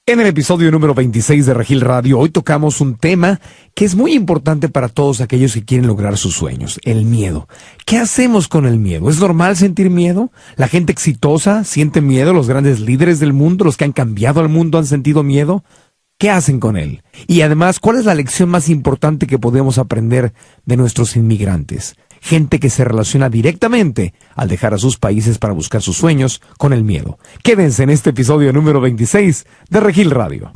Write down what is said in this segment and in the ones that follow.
En el episodio número 26 de Regil Radio, hoy tocamos un tema que es muy importante para todos aquellos que quieren lograr sus sueños, el miedo. ¿Qué hacemos con el miedo? ¿Es normal sentir miedo? ¿La gente exitosa siente miedo? ¿Los grandes líderes del mundo, los que han cambiado al mundo, han sentido miedo? ¿Qué hacen con él? Y además, ¿cuál es la lección más importante que podemos aprender de nuestros inmigrantes? Gente que se relaciona directamente al dejar a sus países para buscar sus sueños con el miedo. Quédense en este episodio número 26 de Regil Radio.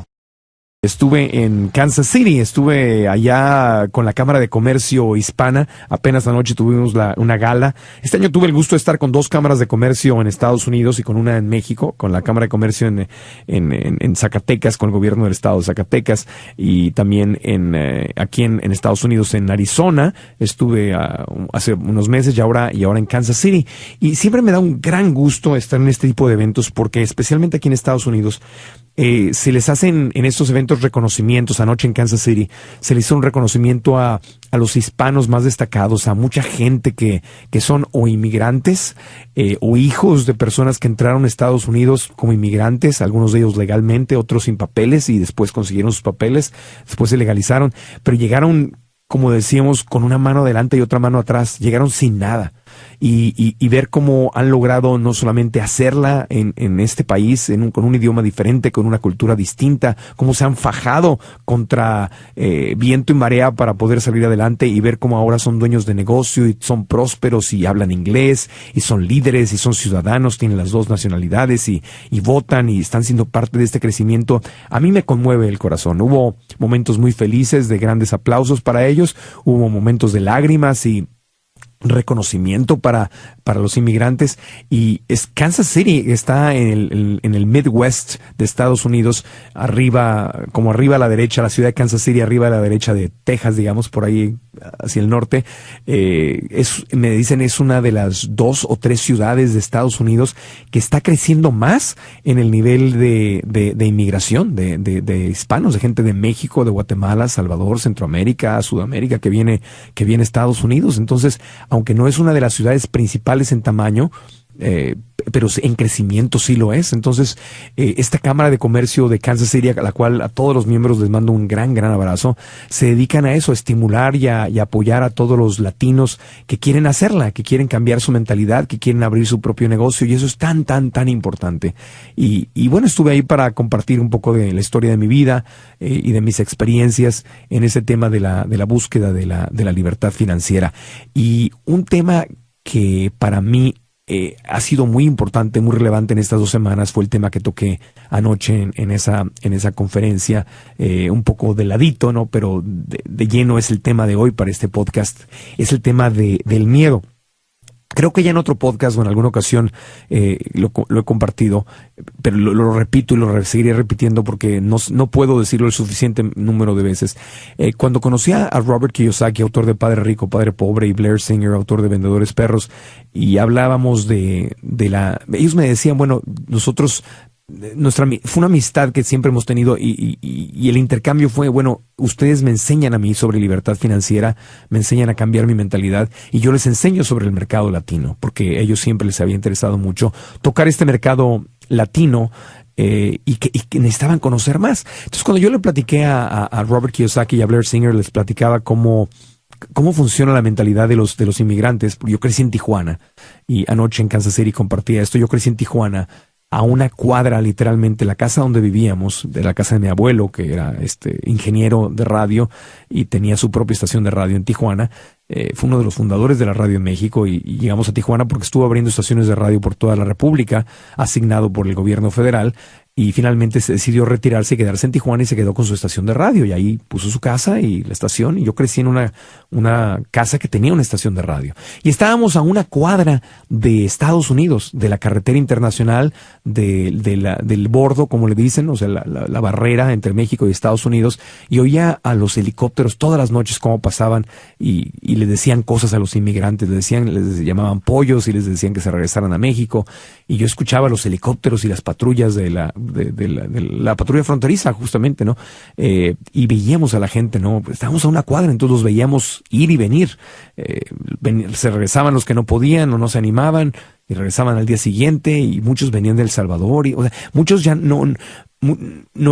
Estuve en Kansas City, estuve allá con la Cámara de Comercio Hispana, apenas anoche tuvimos una gala. Este año tuve el gusto de estar con dos cámaras de comercio en Estados Unidos y con una en México, con la Cámara de Comercio en Zacatecas, con el gobierno del estado de Zacatecas, y también aquí en Estados Unidos, en Arizona, estuve hace unos meses y ahora en Kansas City. Y siempre me da un gran gusto estar en este tipo de eventos porque especialmente aquí en Estados Unidos, se les hacen en estos eventos reconocimientos. Anoche en Kansas City se le hizo un reconocimiento a los hispanos más destacados, a mucha gente que son o inmigrantes o hijos de personas que entraron a Estados Unidos como inmigrantes, algunos de ellos legalmente, otros sin papeles y después consiguieron sus papeles, después se legalizaron, pero llegaron, como decíamos, con una mano adelante y otra mano atrás, llegaron sin nada. Y ver cómo han logrado no solamente hacerla en este país, con un idioma diferente, con una cultura distinta, cómo se han fajado contra viento y marea para poder salir adelante, y ver cómo ahora son dueños de negocio y son prósperos y hablan inglés y son líderes y son ciudadanos, tienen las dos nacionalidades y votan y están siendo parte de este crecimiento. A mí me conmueve el corazón. Hubo momentos muy felices de grandes aplausos para ellos, hubo momentos de lágrimas y reconocimiento para los inmigrantes. Y Kansas City está en el Midwest de Estados Unidos, arriba a la derecha, la ciudad de Kansas City, arriba a la derecha de Texas, digamos, por ahí hacia el norte. Me dicen es una de las 2 o 3 ciudades de Estados Unidos que está creciendo más en el nivel de inmigración, de hispanos, de gente de México, de Guatemala, Salvador, Centroamérica, Sudamérica, que viene a Estados Unidos. Entonces, aunque no es una de las ciudades principales en tamaño, pero en crecimiento sí lo es. Entonces, esta Cámara de Comercio de Kansas City, a la cual a todos los miembros les mando un gran abrazo, se dedican a eso, a estimular y apoyar a todos los latinos que quieren hacerla, que quieren cambiar su mentalidad, que quieren abrir su propio negocio, y eso es tan importante. Y bueno, estuve ahí para compartir un poco de la historia de mi vida y de mis experiencias en ese tema de la búsqueda de la libertad financiera. Y un tema que para mí ha sido muy importante, muy relevante en estas 2 semanas, fue el tema que toqué anoche en esa conferencia, un poco de ladito, ¿no? Pero de lleno es el tema de hoy para este podcast, es el tema del miedo. Creo que ya en otro podcast o en alguna ocasión lo he compartido, pero lo repito y lo seguiré repitiendo porque no puedo decirlo el suficiente número de veces. Cuando conocí a Robert Kiyosaki, autor de Padre Rico, Padre Pobre, y Blair Singer, autor de Vendedores Perros, y hablábamos ellos me decían, bueno, nosotros, fue una amistad que siempre hemos tenido y el intercambio fue, bueno, ustedes me enseñan a mí sobre libertad financiera, me enseñan a cambiar mi mentalidad, y yo les enseño sobre el mercado latino, porque a ellos siempre les había interesado mucho tocar este mercado latino, y que necesitaban conocer más. Entonces, cuando yo le platiqué a Robert Kiyosaki y a Blair Singer, les platicaba cómo funciona la mentalidad de los inmigrantes. Yo crecí en Tijuana, y anoche en Kansas City compartía esto. Yo crecí en Tijuana, a una cuadra, literalmente, la casa donde vivíamos, de la casa de mi abuelo, que era ingeniero de radio y tenía su propia estación de radio en Tijuana. Fue uno de los fundadores de la radio en México, y llegamos a Tijuana porque estuvo abriendo estaciones de radio por toda la República, asignado por el gobierno federal, y finalmente se decidió retirarse y quedarse en Tijuana, y se quedó con su estación de radio, y ahí puso su casa y la estación, y yo crecí en una casa que tenía una estación de radio. Y estábamos a una cuadra de Estados Unidos, de la carretera internacional, del bordo, como le dicen, o sea, la barrera entre México y Estados Unidos, y oía a los helicópteros todas las noches cómo pasaban, y le decían cosas a los inmigrantes, les llamaban pollos y les decían que se regresaran a México, y yo escuchaba los helicópteros y las patrullas de la patrulla fronteriza, justamente, ¿no? Y veíamos a la gente, ¿no? Estábamos a una cuadra, entonces los veíamos ir y venir. Se regresaban los que no podían o no se animaban, y regresaban al día siguiente, y muchos venían de El Salvador, o sea, muchos ya no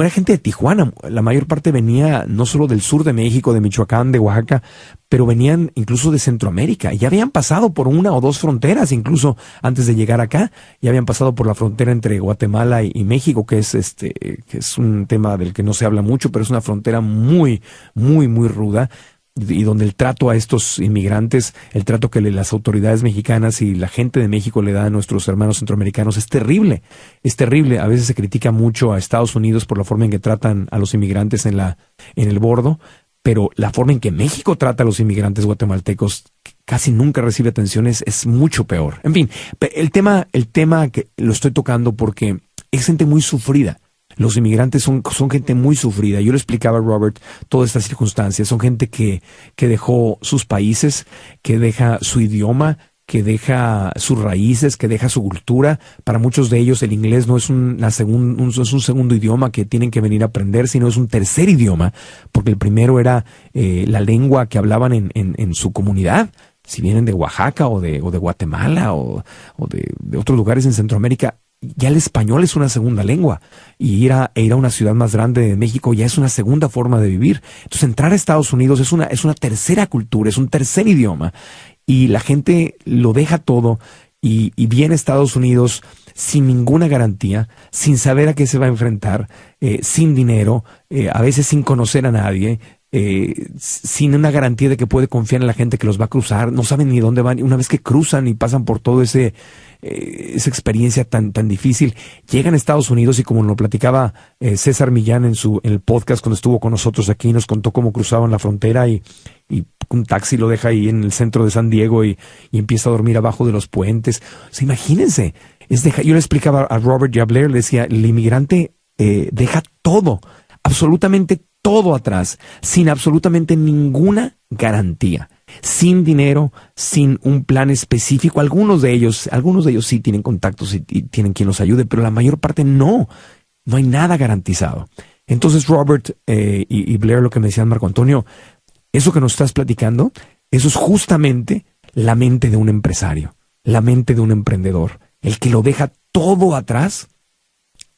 era gente de Tijuana, la mayor parte venía no solo del sur de México, de Michoacán, de Oaxaca, pero venían incluso de Centroamérica. Ya habían pasado por una o dos fronteras, incluso antes de llegar acá. Ya habían pasado por la frontera entre Guatemala y México, que es un tema del que no se habla mucho, pero es una frontera muy, muy, muy ruda. Y donde el trato a estos inmigrantes, el trato que las autoridades mexicanas y la gente de México le da a nuestros hermanos centroamericanos es terrible. Es terrible. A veces se critica mucho a Estados Unidos por la forma en que tratan a los inmigrantes en el bordo, pero la forma en que México trata a los inmigrantes guatemaltecos casi nunca recibe atención, es mucho peor. En fin, el tema que lo estoy tocando porque es gente muy sufrida. Los inmigrantes son gente muy sufrida. Yo le explicaba a Robert todas estas circunstancias. Son gente que dejó sus países, que deja su idioma, que deja sus raíces, que deja su cultura. Para muchos de ellos el inglés no es un segundo idioma que tienen que venir a aprender, sino es un tercer idioma, porque el primero era la lengua que hablaban en su comunidad. Si vienen de Oaxaca o de Guatemala o de otros lugares en Centroamérica, ya el español es una segunda lengua, y ir a una ciudad más grande de México ya es una segunda forma de vivir. Entonces entrar a Estados Unidos es una tercera cultura, es un tercer idioma, y la gente lo deja todo y viene a Estados Unidos sin ninguna garantía, sin saber a qué se va a enfrentar, sin dinero, a veces sin conocer a nadie, sin una garantía de que puede confiar en la gente que los va a cruzar. No saben ni dónde van. Una vez que cruzan y pasan por todo esa experiencia tan difícil, llegan a Estados Unidos, y como lo platicaba César Millán en el podcast cuando estuvo con nosotros aquí, nos contó cómo cruzaban la frontera y un taxi lo deja ahí en el centro de San Diego y empieza a dormir abajo de los puentes. O sea, imagínense. Yo le explicaba a Robert y a Blair, le decía, el inmigrante deja todo, absolutamente todo atrás, sin absolutamente ninguna garantía, sin dinero, sin un plan específico. Algunos de ellos sí tienen contactos y tienen quien los ayude, pero la mayor parte no hay nada garantizado. Entonces Robert y Blair, lo que me decían, Marco Antonio, eso que nos estás platicando, eso es justamente la mente de un empresario, la mente de un emprendedor, el que lo deja todo atrás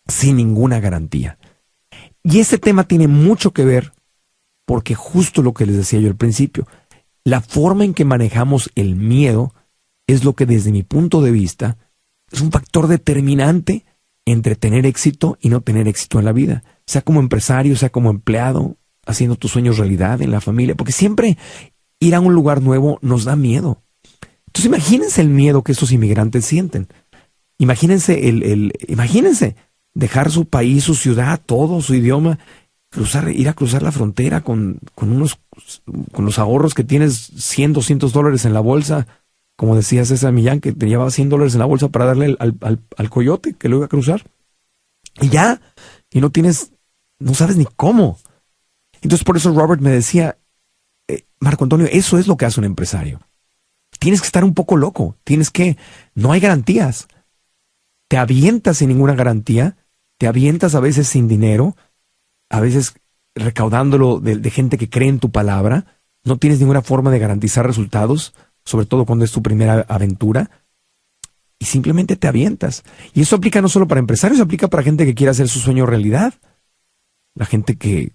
sin ninguna garantía. Y este tema tiene mucho que ver porque justo lo que les decía yo al principio, la forma en que manejamos el miedo es lo que desde mi punto de vista es un factor determinante entre tener éxito y no tener éxito en la vida, sea como empresario, sea como empleado, haciendo tus sueños realidad en la familia, porque siempre ir a un lugar nuevo nos da miedo. Entonces imagínense el miedo que estos inmigrantes sienten. Imagínense imagínense dejar su país, su ciudad, todo, su idioma, ir a cruzar la frontera con los ahorros que tienes, $100, $200 en la bolsa, como decía César Millán, que te llevaba $100 en la bolsa para darle al coyote que lo iba a cruzar. Y ya, y no sabes ni cómo. Entonces por eso Robert me decía, Marco Antonio, eso es lo que hace un empresario. Tienes que estar un poco loco, no hay garantías. Te avientas sin ninguna garantía, te avientas a veces sin dinero, a veces recaudándolo de gente que cree en tu palabra, no tienes ninguna forma de garantizar resultados, sobre todo cuando es tu primera aventura, y simplemente te avientas. Y eso aplica no solo para empresarios, aplica para gente que quiere hacer su sueño realidad. La gente que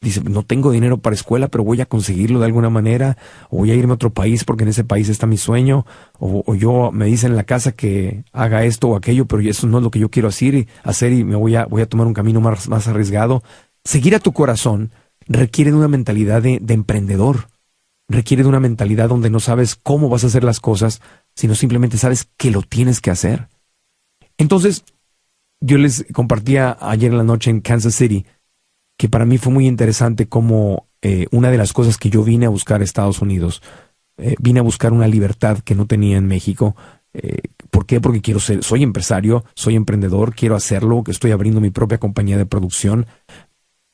dice, no tengo dinero para escuela, pero voy a conseguirlo de alguna manera, o voy a irme a otro país porque en ese país está mi sueño, o yo me dicen en la casa que haga esto o aquello, pero eso no es lo que yo quiero hacer y me voy a tomar un camino más arriesgado. Seguir a tu corazón requiere de una mentalidad de emprendedor, requiere de una mentalidad donde no sabes cómo vas a hacer las cosas, sino simplemente sabes que lo tienes que hacer. Entonces, yo les compartía ayer en la noche en Kansas City que para mí fue muy interesante cómo una de las cosas que yo vine a buscar a Estados Unidos, vine a buscar una libertad que no tenía en México. ¿Por qué? Porque soy empresario, soy emprendedor, quiero hacerlo, que estoy abriendo mi propia compañía de producción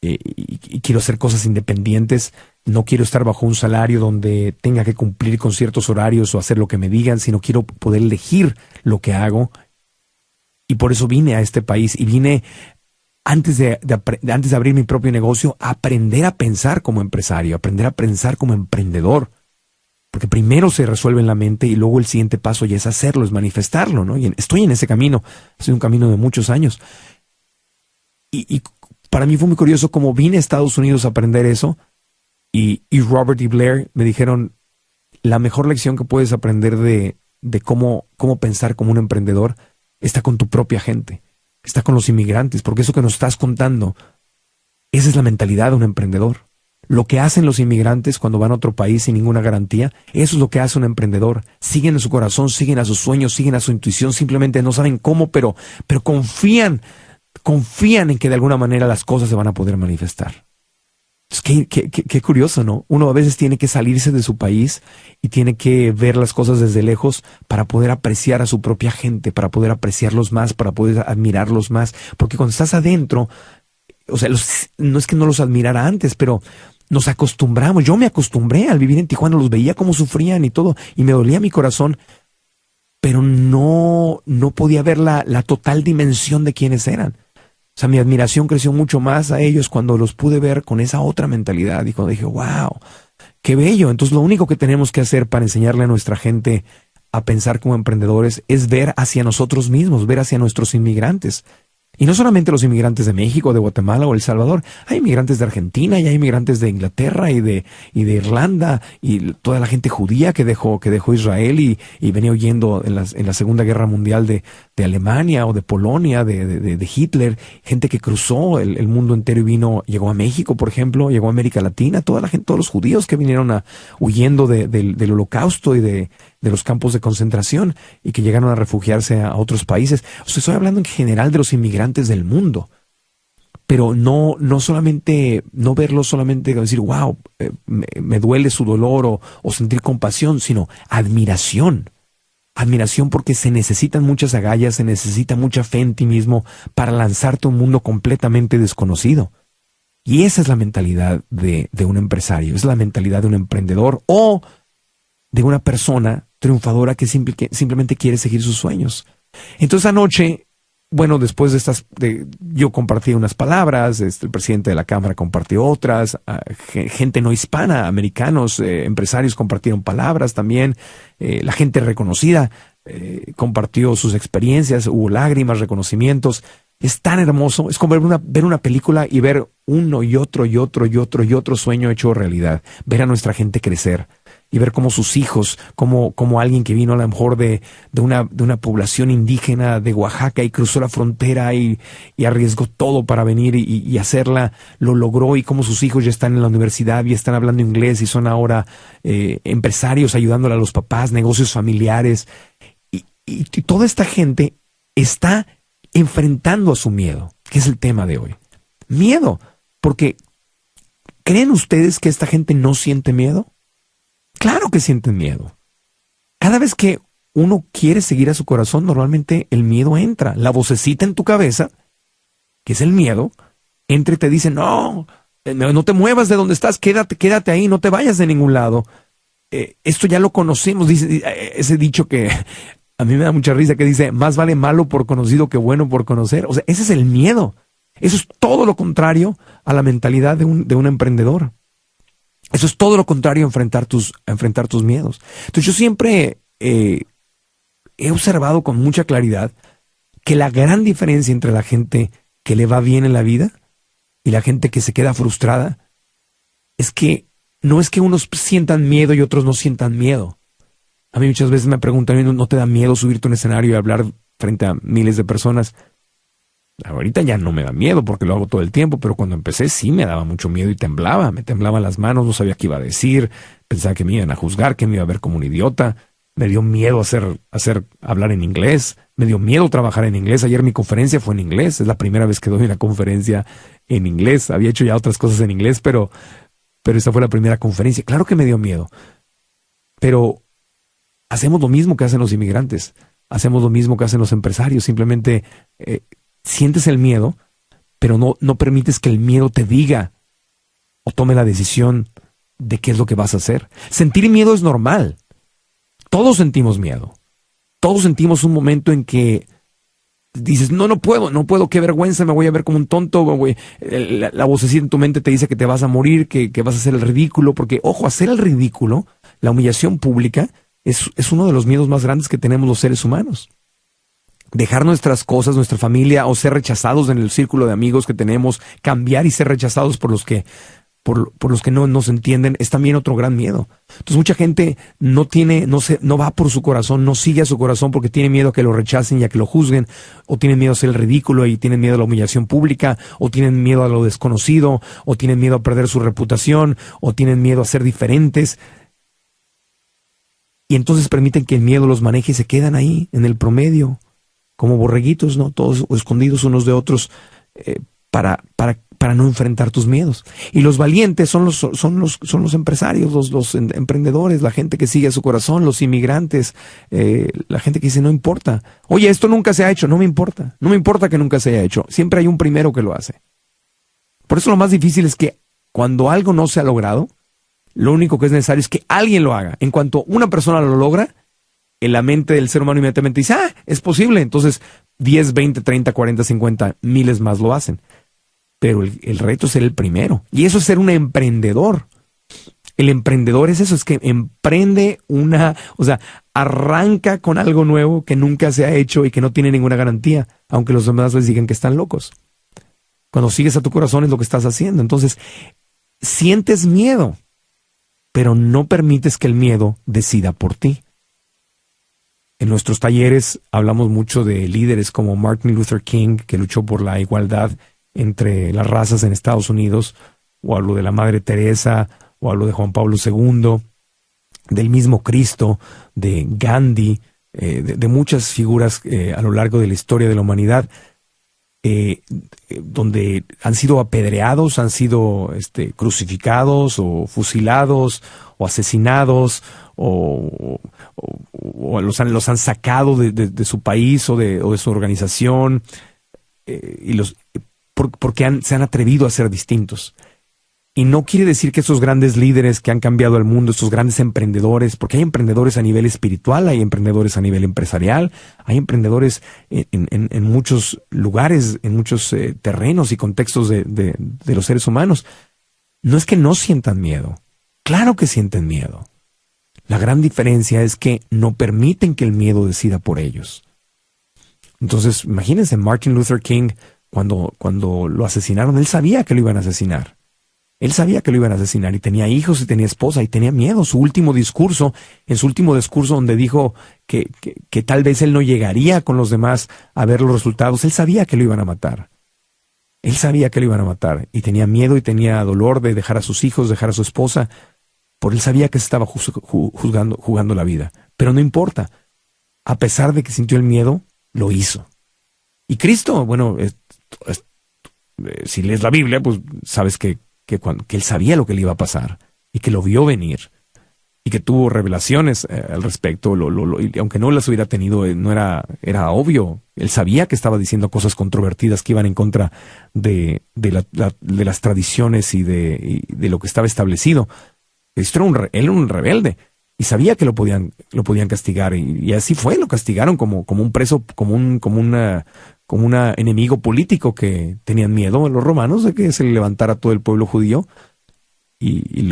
y quiero hacer cosas independientes. No quiero estar bajo un salario donde tenga que cumplir con ciertos horarios o hacer lo que me digan, sino quiero poder elegir lo que hago. Y por eso vine a este país y vine antes de abrir mi propio negocio, aprender a pensar como empresario, aprender a pensar como emprendedor. Porque primero se resuelve en la mente y luego el siguiente paso ya es hacerlo, es manifestarlo, ¿no? Y estoy en ese camino, ha sido un camino de muchos años. Y para mí fue muy curioso cómo vine a Estados Unidos a aprender eso y Robert y Blair me dijeron, la mejor lección que puedes aprender de cómo pensar como un emprendedor está con tu propia gente, está con los inmigrantes, porque eso que nos estás contando, esa es la mentalidad de un emprendedor. Lo que hacen los inmigrantes cuando van a otro país sin ninguna garantía, eso es lo que hace un emprendedor. Siguen a su corazón, siguen a sus sueños, siguen a su intuición, simplemente no saben cómo, pero confían en que de alguna manera las cosas se van a poder manifestar. Es qué curioso, ¿no? Uno a veces tiene que salirse de su país y tiene que ver las cosas desde lejos para poder apreciar a su propia gente, para poder apreciarlos más, para poder admirarlos más. Porque cuando estás adentro, o sea, no es que no los admirara antes, pero nos acostumbramos. Yo me acostumbré al vivir en Tijuana, los veía cómo sufrían y todo, y me dolía mi corazón, pero no podía ver la total dimensión de quiénes eran. O sea, mi admiración creció mucho más a ellos cuando los pude ver con esa otra mentalidad y cuando dije, wow, qué bello. Entonces lo único que tenemos que hacer para enseñarle a nuestra gente a pensar como emprendedores es ver hacia nosotros mismos, ver hacia nuestros inmigrantes. Y no solamente los inmigrantes de México, de Guatemala o El Salvador, hay inmigrantes de Argentina y hay inmigrantes de Inglaterra y de Irlanda y toda la gente judía que dejó Israel y venía huyendo en la Segunda Guerra Mundial de Alemania o de Polonia, de Hitler, gente que cruzó el mundo entero y llegó a México, por ejemplo, llegó a América Latina, toda la gente, todos los judíos que vinieron huyendo del Holocausto y de los campos de concentración y que llegaron a refugiarse a otros países. O sea, estoy hablando en general de los inmigrantes del mundo, pero no solamente, no verlo solamente decir, wow, me duele su dolor o sentir compasión, sino admiración. Admiración porque se necesitan muchas agallas, se necesita mucha fe en ti mismo para lanzarte a un mundo completamente desconocido. Y esa es la mentalidad de un empresario, es la mentalidad de un emprendedor o de una persona triunfadora que simplemente quiere seguir sus sueños. Entonces anoche, bueno, después yo compartí unas palabras, el presidente de la Cámara compartió otras, gente no hispana, americanos, empresarios compartieron palabras también, la gente reconocida compartió sus experiencias, hubo lágrimas, reconocimientos. Es tan hermoso, es como ver una película y ver uno y otro y otro y otro y otro sueño hecho realidad, ver a nuestra gente crecer y ver cómo sus hijos, como alguien que vino a lo mejor de una población indígena de Oaxaca y cruzó la frontera y arriesgó todo para venir y hacerla, lo logró, y cómo sus hijos ya están en la universidad y están hablando inglés y son ahora empresarios ayudándole a los papás, negocios familiares, y toda esta gente está enfrentando a su miedo, que es el tema de hoy. Miedo, porque ¿creen ustedes que esta gente no siente miedo? Claro que sienten miedo. Cada vez que uno quiere seguir a su corazón, normalmente el miedo entra. La vocecita en tu cabeza, que es el miedo, entra y te dice, no te muevas de donde estás, quédate ahí, no te vayas de ningún lado. Esto ya lo conocemos, dice ese dicho que a mí me da mucha risa, que dice, más vale malo por conocido que bueno por conocer. O sea, ese es el miedo. Eso es todo lo contrario a la mentalidad de un emprendedor. Eso es todo lo contrario a enfrentar tus miedos. Entonces yo siempre he observado con mucha claridad que la gran diferencia entre la gente que le va bien en la vida y la gente que se queda frustrada es que no es que unos sientan miedo y otros no sientan miedo. A mí muchas veces me preguntan, ¿no te da miedo subirte a un escenario y hablar frente a miles de personas? Ahorita ya no me da miedo porque lo hago todo el tiempo, pero cuando empecé sí me daba mucho miedo y me temblaban las manos, no sabía qué iba a decir, pensaba que me iban a juzgar, que me iba a ver como un idiota, me dio miedo hablar en inglés, me dio miedo trabajar en inglés. Ayer mi conferencia fue en inglés, es la primera vez que doy una conferencia en inglés, había hecho ya otras cosas en inglés, pero esta fue la primera conferencia. Claro que me dio miedo, pero hacemos lo mismo que hacen los inmigrantes, hacemos lo mismo que hacen los empresarios, simplemente sientes el miedo, pero no permites que el miedo te diga o tome la decisión de qué es lo que vas a hacer. Sentir miedo es normal. Todos sentimos miedo. Todos sentimos un momento en que dices, no puedo, qué vergüenza, me voy a ver como un tonto. La vocecita en tu mente te dice que te vas a morir, que vas a hacer el ridículo, porque, ojo, hacer el ridículo la humillación pública es uno de los miedos más grandes que tenemos los seres humanos. Dejar nuestras cosas, nuestra familia, o ser rechazados en el círculo de amigos que tenemos, cambiar y ser rechazados por los que no nos entienden, es también otro gran miedo. Entonces mucha gente no va por su corazón, no sigue a su corazón porque tiene miedo a que lo rechacen y a que lo juzguen, o tienen miedo a ser el ridículo y tienen miedo a la humillación pública, o tienen miedo a lo desconocido, o tienen miedo a perder su reputación, o tienen miedo a ser diferentes. Y entonces permiten que el miedo los maneje y se quedan ahí, en el promedio, como borreguitos, ¿no? Todos escondidos unos de otros, para no enfrentar tus miedos. Y los valientes son los empresarios, los emprendedores, la gente que sigue a su corazón, los inmigrantes, la gente que dice, no importa. Oye, esto nunca se ha hecho, no me importa que nunca se haya hecho. Siempre hay un primero que lo hace. Por eso lo más difícil es que cuando algo no se ha logrado, lo único que es necesario es que alguien lo haga. En cuanto una persona lo logra, en la mente del ser humano inmediatamente dice, es posible. Entonces 10, 20, 30, 40, 50, miles más lo hacen. Pero el reto es ser el primero. Y eso es ser un emprendedor. El emprendedor es eso, es que emprende arranca con algo nuevo que nunca se ha hecho y que no tiene ninguna garantía, aunque los demás les digan que están locos. Cuando sigues a tu corazón es lo que estás haciendo. Entonces, sientes miedo, pero no permites que el miedo decida por ti. En nuestros talleres hablamos mucho de líderes como Martin Luther King, que luchó por la igualdad entre las razas en Estados Unidos, o hablo de la Madre Teresa, o hablo de Juan Pablo II, del mismo Cristo, de Gandhi, de muchas figuras a lo largo de la historia de la humanidad, donde han sido apedreados, han sido crucificados, o fusilados, o asesinados, o los han sacado de su país o de su organización, porque se han atrevido a ser distintos. Y no quiere decir que esos grandes líderes que han cambiado el mundo, estos grandes emprendedores, porque hay emprendedores a nivel espiritual, hay emprendedores a nivel empresarial, hay emprendedores en muchos lugares, en muchos terrenos y contextos de los seres humanos. No es que no sientan miedo, claro que sienten miedo. La gran diferencia es que no permiten que el miedo decida por ellos. Entonces, imagínense, Martin Luther King, cuando lo asesinaron, él sabía que lo iban a asesinar. Él sabía que lo iban a asesinar y tenía hijos y tenía esposa y tenía miedo. En su último discurso donde dijo que tal vez él no llegaría con los demás a ver los resultados, él sabía que lo iban a matar. Él sabía que lo iban a matar y tenía miedo y tenía dolor de dejar a sus hijos, dejar a su esposa, porque él sabía que se estaba jugando la vida. Pero no importa. A pesar de que sintió el miedo, lo hizo. Y Cristo, si lees la Biblia, pues sabes que él sabía lo que le iba a pasar y que lo vio venir y que tuvo revelaciones al respecto, y aunque no las hubiera tenido, era obvio. Él sabía que estaba diciendo cosas controvertidas que iban en contra de las tradiciones y de lo que estaba establecido. Él era un rebelde y sabía que lo podían castigar, y así fue. Lo castigaron como un preso, como un enemigo político que tenían miedo los romanos de que se le levantara todo el pueblo judío y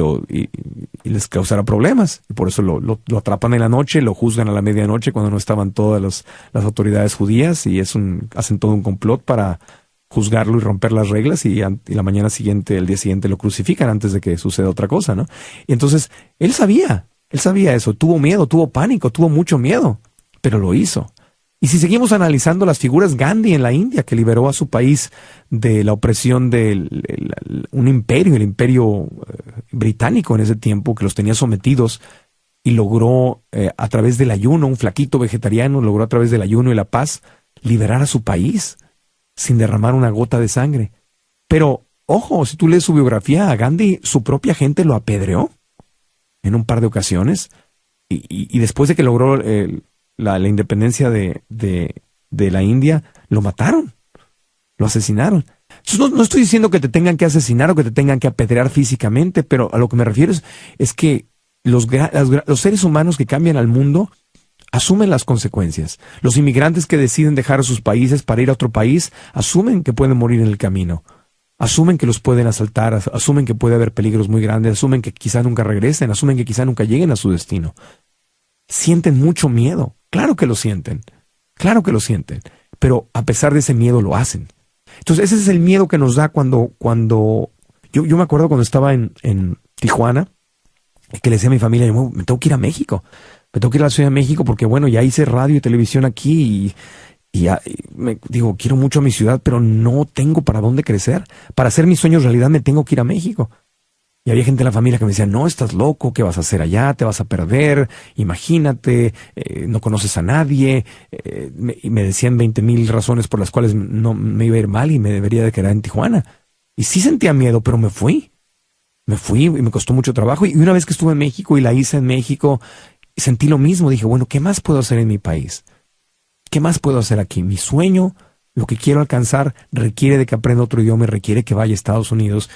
les causara problemas. Y por eso lo atrapan en la noche, lo juzgan a la medianoche cuando no estaban todas las autoridades judías, y hacen todo un complot para juzgarlo y romper las reglas, y la mañana siguiente, el día siguiente, lo crucifican antes de que suceda otra cosa, ¿no? Y entonces él sabía eso, tuvo miedo, tuvo pánico, tuvo mucho miedo, pero lo hizo. Y si seguimos analizando las figuras, Gandhi en la India, que liberó a su país de la opresión de un imperio, el imperio británico en ese tiempo, que los tenía sometidos, y logró a través del ayuno, un flaquito vegetariano, logró a través del ayuno y la paz liberar a su país sin derramar una gota de sangre. Pero, ojo, si tú lees su biografía, a Gandhi su propia gente lo apedreó en un par de ocasiones, y después de que logró la independencia de la India, lo mataron, lo asesinaron. Entonces, no estoy diciendo que te tengan que asesinar o que te tengan que apedrear físicamente, pero a lo que me refiero es que los seres humanos que cambian al mundo asumen las consecuencias. Los inmigrantes que deciden dejar sus países para ir a otro país asumen que pueden morir en el camino. Asumen que los pueden asaltar, asumen que puede haber peligros muy grandes, asumen que quizá nunca regresen, asumen que quizá nunca lleguen a su destino. Sienten mucho miedo. Claro que lo sienten. Claro que lo sienten. Pero a pesar de ese miedo lo hacen. Entonces ese es el miedo que nos da cuando yo me acuerdo cuando estaba en Tijuana, que le decía a mi familia, me tengo que ir a México. Me tengo que ir a la Ciudad de México porque bueno, ya hice radio y televisión aquí y digo, quiero mucho a mi ciudad, pero no tengo para dónde crecer. Para hacer mis sueños realidad me tengo que ir a México. Y había gente en la familia que me decía, no, estás loco, ¿qué vas a hacer allá? Te vas a perder, imagínate, no conoces a nadie. Y me decían 20,000 razones por las cuales no me iba a ir mal y me debería de quedar en Tijuana. Y sí sentía miedo, pero me fui. Me fui y me costó mucho trabajo. Y una vez que estuve en México y la hice en México, sentí lo mismo. Dije, bueno, ¿qué más puedo hacer en mi país? ¿Qué más puedo hacer aquí? Mi sueño, lo que quiero alcanzar, requiere de que aprenda otro idioma, requiere que vaya a Estados Unidos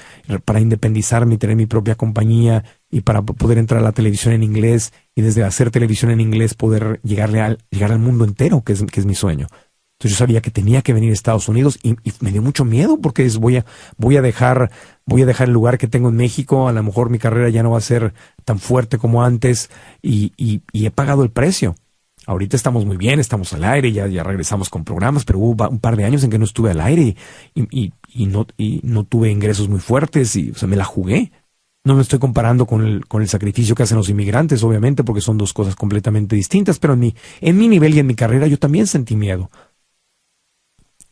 para independizarme y tener mi propia compañía y para poder entrar a la televisión en inglés y desde hacer televisión en inglés poder llegar al mundo entero, que es mi sueño. Entonces yo sabía que tenía que venir a Estados Unidos y me dio mucho miedo porque voy a dejar el lugar que tengo en México, a lo mejor mi carrera ya no va a ser tan fuerte como antes y he pagado el precio. Ahorita estamos muy bien, estamos al aire, ya regresamos con programas, pero hubo un par de años en que no estuve al aire y no tuve ingresos muy fuertes y, o sea, me la jugué. No me estoy comparando con el sacrificio que hacen los inmigrantes, obviamente, porque son dos cosas completamente distintas, pero en mi nivel y en mi carrera yo también sentí miedo.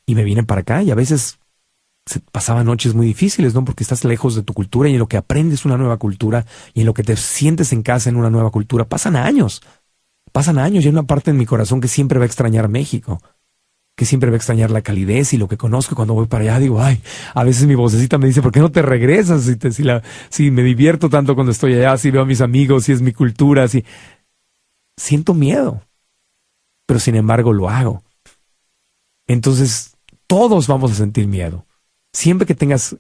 Y me vine para acá y a veces se pasaban noches muy difíciles, ¿no? Porque estás lejos de tu cultura y en lo que aprendes una nueva cultura y en lo que te sientes en casa en una nueva cultura, pasan años y hay una parte en mi corazón que siempre va a extrañar México, que siempre va a extrañar la calidez y lo que conozco. Cuando voy para allá digo, ay, a veces mi vocecita me dice, ¿por qué no te regresas? Si me divierto tanto cuando estoy allá, si veo a mis amigos, si es mi cultura, si siento miedo, pero sin embargo lo hago. Entonces, todos vamos a sentir miedo. Siempre que tengas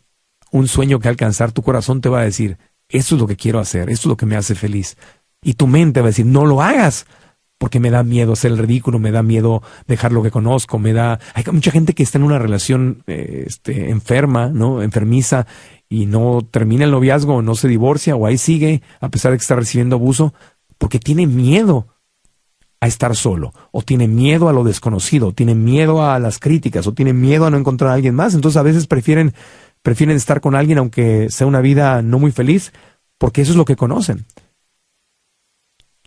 un sueño que alcanzar, tu corazón te va a decir, esto es lo que quiero hacer, esto es lo que me hace feliz. Y tu mente va a decir, no lo hagas, porque me da miedo hacer el ridículo, me da miedo dejar lo que conozco, hay mucha gente que está en una relación enferma, ¿no? Enfermiza, y no termina el noviazgo, o no se divorcia, o ahí sigue, a pesar de que está recibiendo abuso, porque tiene miedo a estar solo, o tiene miedo a lo desconocido, o tiene miedo a las críticas, o tiene miedo a no encontrar a alguien más. Entonces a veces prefieren estar con alguien aunque sea una vida no muy feliz, porque eso es lo que conocen.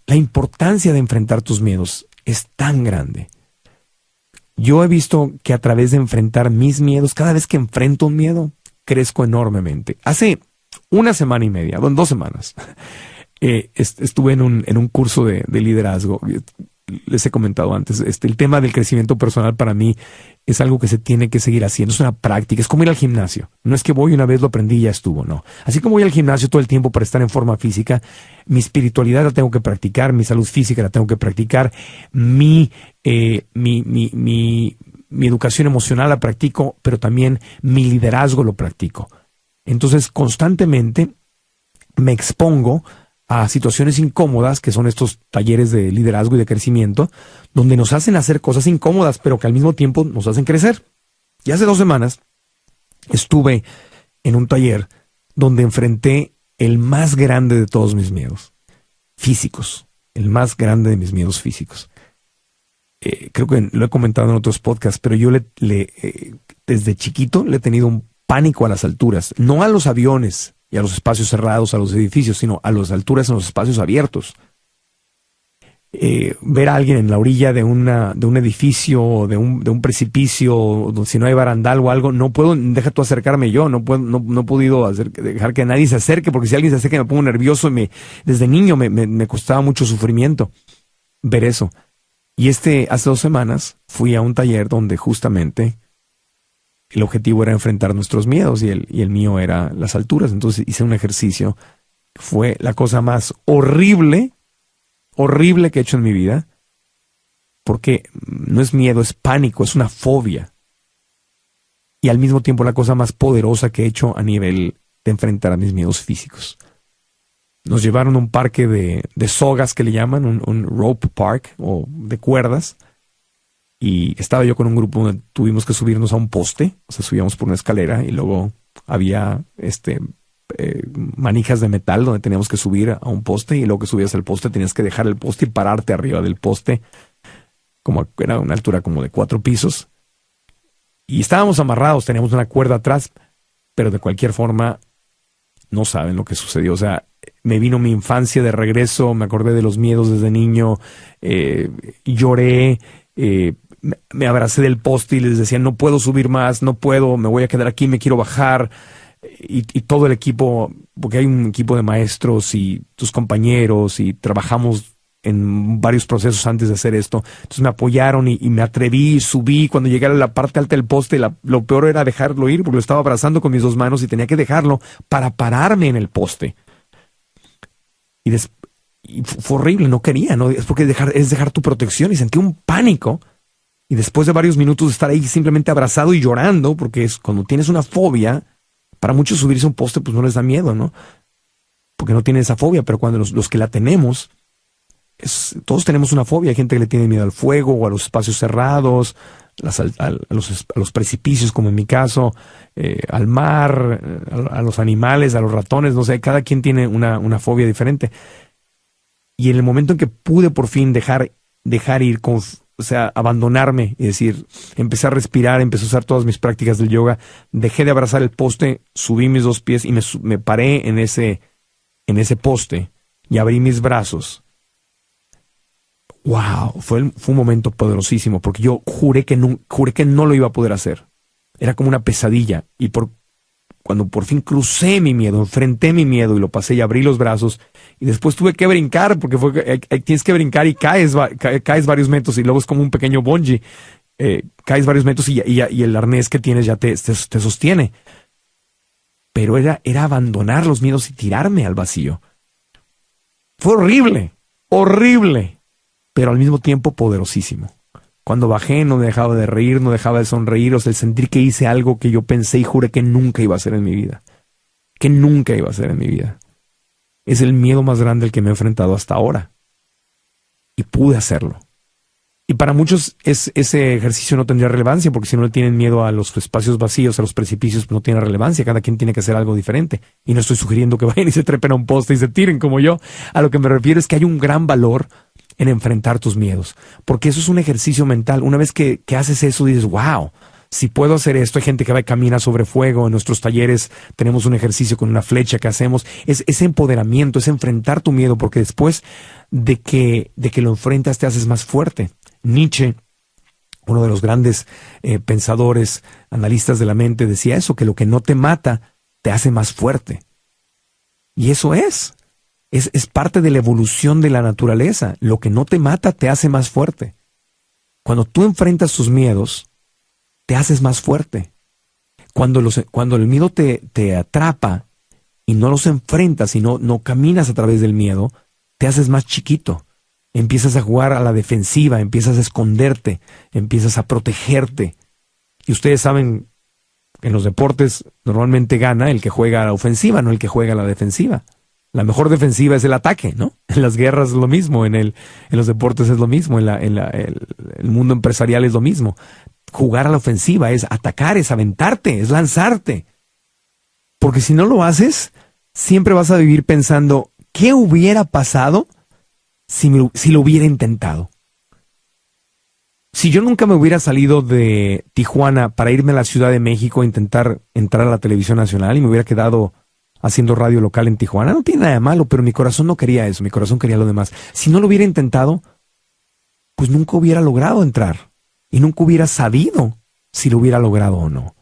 La importancia de enfrentar tus miedos es tan grande. Yo he visto que a través de enfrentar mis miedos, cada vez que enfrento un miedo, crezco enormemente. Hace 1 semana y media, 2 semanas, estuve en un curso de liderazgo. Les he comentado antes, el tema del crecimiento personal para mí es algo que se tiene que seguir haciendo, es una práctica, es como ir al gimnasio. No es que voy una vez, lo aprendí y ya estuvo, no. Así como voy al gimnasio todo el tiempo para estar en forma física, mi espiritualidad la tengo que practicar, mi salud física la tengo que practicar, mi educación emocional la practico, pero también mi liderazgo lo practico. Entonces, constantemente me expongo a situaciones incómodas, que son estos talleres de liderazgo y de crecimiento, donde nos hacen hacer cosas incómodas, pero que al mismo tiempo nos hacen crecer. Y hace 2 semanas estuve en un taller donde enfrenté el más grande de todos mis miedos físicos, el más grande de mis miedos físicos. Creo que lo he comentado en otros podcasts, pero yo desde chiquito le he tenido un pánico a las alturas, no a los aviones y a los espacios cerrados, a los edificios, sino a las alturas en los espacios abiertos. Ver a alguien en la orilla de un edificio, de un precipicio, si no hay barandal o algo, no puedo, deja tú acercarme yo, no he podido dejar que nadie se acerque, porque si alguien se acerca me pongo nervioso y desde niño me costaba mucho sufrimiento ver eso. Y hace 2 semanas fui a un taller donde justamente el objetivo era enfrentar nuestros miedos y el mío era las alturas. Entonces hice un ejercicio. Fue la cosa más horrible que he hecho en mi vida. Porque no es miedo, es pánico, es una fobia. Y al mismo tiempo la cosa más poderosa que he hecho a nivel de enfrentar a mis miedos físicos. Nos llevaron a un parque de sogas que le llaman, un rope park o de cuerdas. Y estaba yo con un grupo donde tuvimos que subirnos a un poste, o sea, subíamos por una escalera y luego había manijas de metal donde teníamos que subir a un poste, y luego que subías al poste tenías que dejar el poste y pararte arriba del poste, como era una altura como de 4 pisos. Y estábamos amarrados, teníamos una cuerda atrás, pero de cualquier forma no saben lo que sucedió. O sea, me vino mi infancia de regreso, me acordé de los miedos desde niño, lloré, me abracé del poste y les decía, no puedo subir más, no puedo, me voy a quedar aquí, me quiero bajar. Y todo el equipo, porque hay un equipo de maestros y tus compañeros, y trabajamos en varios procesos antes de hacer esto. Entonces me apoyaron y me atreví, subí. Cuando llegué a la parte alta del poste, lo peor era dejarlo ir, porque lo estaba abrazando con mis 2 manos y tenía que dejarlo para pararme en el poste. Y fue horrible, no quería, ¿no? Es porque es dejar tu protección, y sentí un pánico. Y después de varios minutos de estar ahí simplemente abrazado y llorando, porque es cuando tienes una fobia, para muchos subirse a un poste pues no les da miedo, ¿no? Porque no tienen esa fobia, pero cuando los que la tenemos, todos tenemos una fobia. Hay gente que le tiene miedo al fuego o a los espacios cerrados, a los precipicios, como en mi caso, al mar, a los animales, a los ratones, no sé, cada quien tiene una fobia diferente. Y en el momento en que pude por fin dejar ir, o sea, abandonarme y decir, empecé a respirar, empecé a usar todas mis prácticas del yoga, dejé de abrazar el poste, subí mis 2 pies y me paré en ese poste y abrí mis brazos. ¡Wow! Fue un momento poderosísimo, porque yo juré que no lo iba a poder hacer. Era como una pesadilla. Y cuando por fin crucé mi miedo, enfrenté mi miedo y lo pasé y abrí los brazos, y después tuve que brincar, porque tienes que brincar y caes varios metros, y luego es como un pequeño bungee. Caes varios metros y el arnés que tienes ya te sostiene. Pero era abandonar los miedos y tirarme al vacío. Fue horrible, horrible, pero al mismo tiempo poderosísimo. Cuando bajé no dejaba de reír, no dejaba de sonreír, o sea, el sentir que hice algo que yo pensé y juré que nunca iba a hacer en mi vida. Que nunca iba a hacer en mi vida. Es el miedo más grande al que me he enfrentado hasta ahora. Y pude hacerlo. Y para muchos ese ejercicio no tendría relevancia, porque si no le tienen miedo a los espacios vacíos, a los precipicios, pues no tiene relevancia. Cada quien tiene que hacer algo diferente. Y no estoy sugiriendo que vayan y se trepen a un poste y se tiren como yo. A lo que me refiero es que hay un gran valor en enfrentar tus miedos, porque eso es un ejercicio mental. Una vez que haces eso, dices, wow, si puedo hacer esto. Hay gente que va y camina sobre fuego. En nuestros talleres tenemos un ejercicio con una flecha que hacemos. Es ese empoderamiento, es enfrentar tu miedo, porque después de que lo enfrentas te haces más fuerte. Nietzsche, uno de los grandes pensadores, analistas de la mente, decía eso, que lo que no te mata te hace más fuerte. Y eso es parte de la evolución de la naturaleza. Lo que no te mata te hace más fuerte. Cuando tú enfrentas tus miedos, te haces más fuerte. Cuando el miedo te atrapa y no los enfrentas y no caminas a través del miedo, te haces más chiquito. Empiezas a jugar a la defensiva, empiezas a esconderte, empiezas a protegerte. Y ustedes saben que en los deportes normalmente gana el que juega a la ofensiva, no el que juega a la defensiva. La mejor defensiva es el ataque, ¿no? En las guerras es lo mismo, en los deportes es lo mismo, el mundo empresarial es lo mismo. Jugar a la ofensiva es atacar, es aventarte, es lanzarte. Porque si no lo haces, siempre vas a vivir pensando, ¿qué hubiera pasado si lo hubiera intentado? Si yo nunca me hubiera salido de Tijuana para irme a la Ciudad de México a intentar entrar a la televisión nacional y me hubiera quedado haciendo radio local en Tijuana, no tiene nada de malo, pero mi corazón no quería eso, mi corazón quería lo demás. Si no lo hubiera intentado, pues nunca hubiera logrado entrar y nunca hubiera sabido si lo hubiera logrado o no.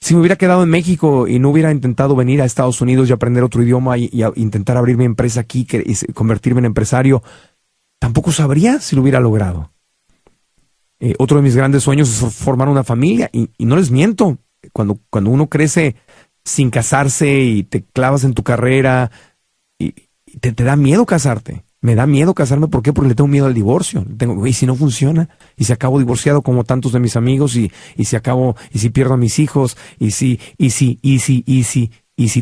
Si me hubiera quedado en México y no hubiera intentado venir a Estados Unidos y aprender otro idioma y intentar abrir mi empresa aquí y convertirme en empresario, tampoco sabría si lo hubiera logrado. Otro de mis grandes sueños es formar una familia y no les miento, cuando uno crece sin casarse y te clavas en tu carrera y te da miedo casarte. Me da miedo casarme, ¿por qué? Porque le tengo miedo al divorcio. ¿Y si no funciona? ¿Y si acabo divorciado como tantos de mis amigos? ¿Y si pierdo a mis hijos? ¿Y si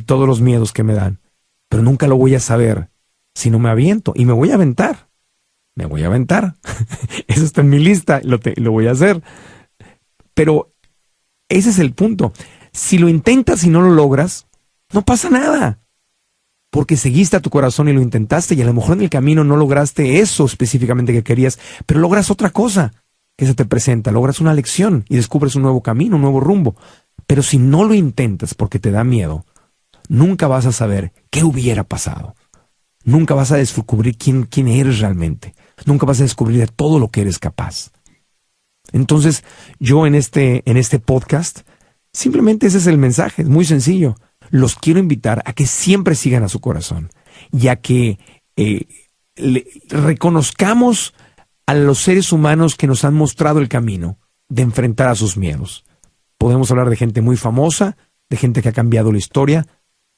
todos los miedos que me dan? Pero nunca lo voy a saber si no me aviento. Y me voy a aventar. Me voy a aventar. Eso está en mi lista, lo voy a hacer. Pero ese es el punto. Si lo intentas y no lo logras, no pasa nada. Porque seguiste a tu corazón y lo intentaste, y a lo mejor en el camino no lograste eso específicamente que querías, pero logras otra cosa que se te presenta, logras una lección y descubres un nuevo camino, un nuevo rumbo. Pero si no lo intentas porque te da miedo, nunca vas a saber qué hubiera pasado. Nunca vas a descubrir quién eres realmente. Nunca vas a descubrir de todo lo que eres capaz. Entonces, yo en este podcast, simplemente ese es el mensaje, es muy sencillo. Los quiero invitar a que siempre sigan a su corazón y a que reconozcamos a los seres humanos que nos han mostrado el camino de enfrentar a sus miedos. Podemos hablar de gente muy famosa, de gente que ha cambiado la historia,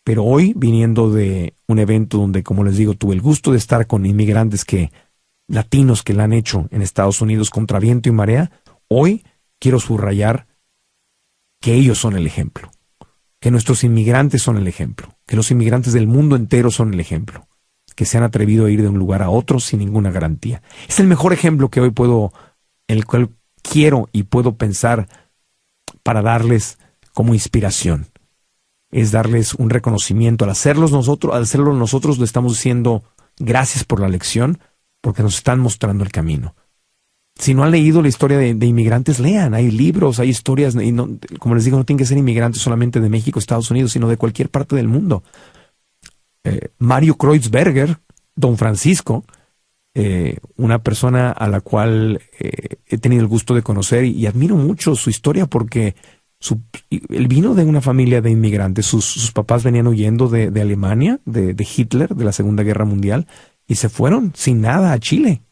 pero hoy, viniendo de un evento donde, como les digo, tuve el gusto de estar con inmigrantes latinos que la han hecho en Estados Unidos contra viento y marea, hoy quiero subrayar que ellos son el ejemplo, que nuestros inmigrantes son el ejemplo, que los inmigrantes del mundo entero son el ejemplo, que se han atrevido a ir de un lugar a otro sin ninguna garantía. Es el mejor ejemplo que hoy el cual quiero y puedo pensar para darles como inspiración. Es darles un reconocimiento. Al hacerlo nosotros le estamos diciendo gracias por la lección, porque nos están mostrando el camino. Si no han leído la historia de inmigrantes, lean. Hay libros, hay historias, y no, como les digo, no tienen que ser inmigrantes solamente de México, Estados Unidos, sino de cualquier parte del mundo. Mario Kreuzberger, Don Francisco, una persona a la cual he tenido el gusto de conocer y admiro mucho su historia porque él vino de una familia de inmigrantes. Sus papás venían huyendo de Alemania, de Hitler, de la Segunda Guerra Mundial, y se fueron sin nada a Chile.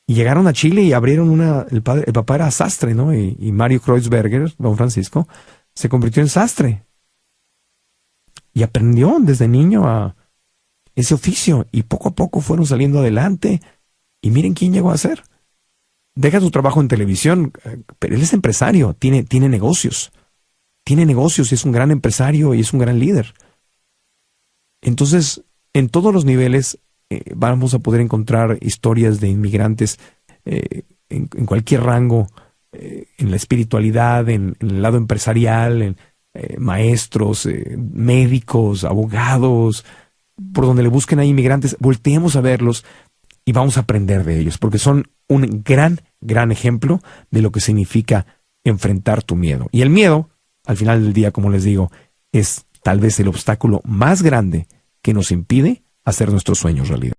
Y llegaron a Chile y abrieron el papá era sastre, ¿no? Y Mario Kreuzberger, Don Francisco, se convirtió en sastre. Y aprendió desde niño a ese oficio. Y poco a poco fueron saliendo adelante. Y miren quién llegó a ser. Deja su trabajo en televisión, pero él es empresario, tiene negocios. Tiene negocios y es un gran empresario y es un gran líder. Entonces, en todos los niveles vamos a poder encontrar historias de inmigrantes en cualquier rango, en la espiritualidad, en el lado empresarial, en maestros, médicos, abogados, por donde le busquen a inmigrantes, volteemos a verlos y vamos a aprender de ellos, porque son un gran ejemplo de lo que significa enfrentar tu miedo. Y el miedo, al final del día, como les digo, es tal vez el obstáculo más grande que nos impide hacer nuestros sueños realidad.